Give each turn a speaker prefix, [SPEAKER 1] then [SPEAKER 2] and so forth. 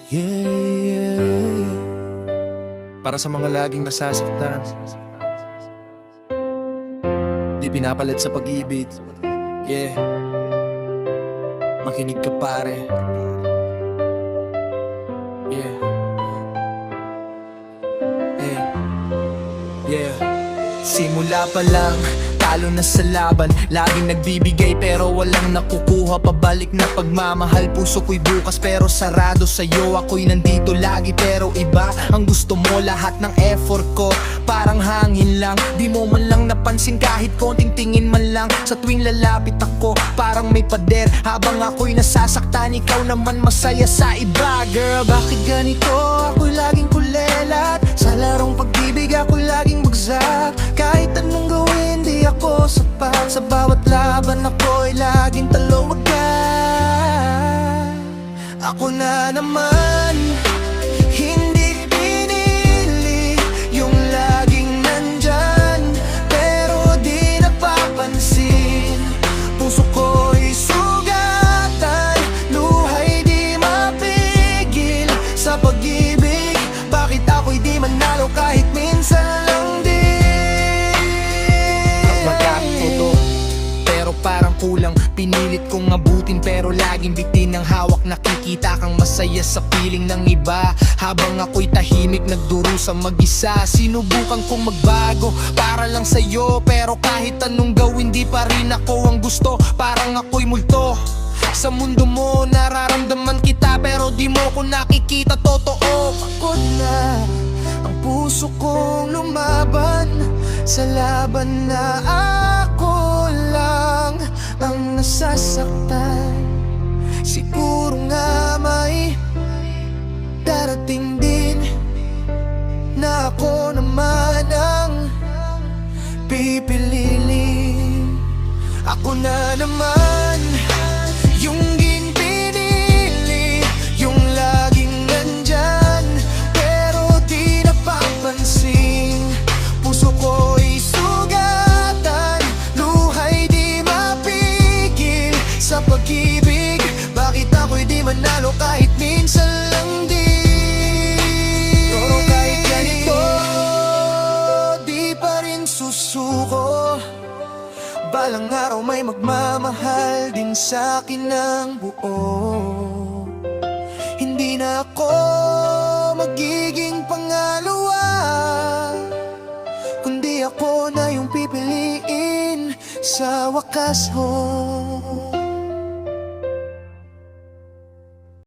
[SPEAKER 1] Yeah. Para sa mga laging nasasaktan, di pinapalit sa pag-ibig. Yeah. Makinig ka pare. Yeah. Hey. Yeah. Simula pa lang, talo na sa laban. Laging nagbibigay pero walang nakukuha. Pabalik na pagmamahal, puso ko'y bukas pero sarado sa'yo. Ako'y nandito lagi pero iba ang gusto mo. Lahat ng effort ko parang hangin lang. Di mo man lang napansin kahit konting tingin man lang. Sa tuwing lalapit ako parang may pader. Habang ako'y nasasaktan, ikaw naman masaya sa iba. Girl, bakit ganito? Ako'y laging kulelat. Sa larong pag-ibig ako'y laging bagsak. Kahit anong gawin, di ako sapat. Sa bawat laban ako'y laging talo agad. Ako na naman, hindi pinili yung laging nandyan, pero di napapansin. Puso ko'y sugatan, luha'y di mapigil. Sa pag-ibig, bakit ako'y di manalo kahit minsan lang din? Magkakotoo, pero parang kulang. Pinilit kong abutin pero laging bitin ng hawak. Nakikita kang masaya sa piling ng iba, habang ako'y tahimik nagdurusa mag-isa. Sinubukan kong magbago para lang sa'yo, pero kahit anong gawin di pa rin ako ang gusto. Parang ako'y multo sa mundo mo, nararamdaman kita pero di mo ko nakikita. Totoo, pagod na ang puso kong lumaban sa laban na ako lang ang nasasaktan. Siguro nga may darating din na ako naman ang pipiliin. Ako na naman yung pinili, yung laging nandyan, pero di napapansin. Puso ko'y sugatan, luha'y di mapigil. Sa pag-ibig, bakit ako'y di manalo kahit minsan lang din? Pero kahit ganito, di pa rin susuko. Balang araw may magmamahal din sa'kin ng buo. Hindi na ako magiging pangalawa, kundi ako na yung pipiliin sa wakas ho.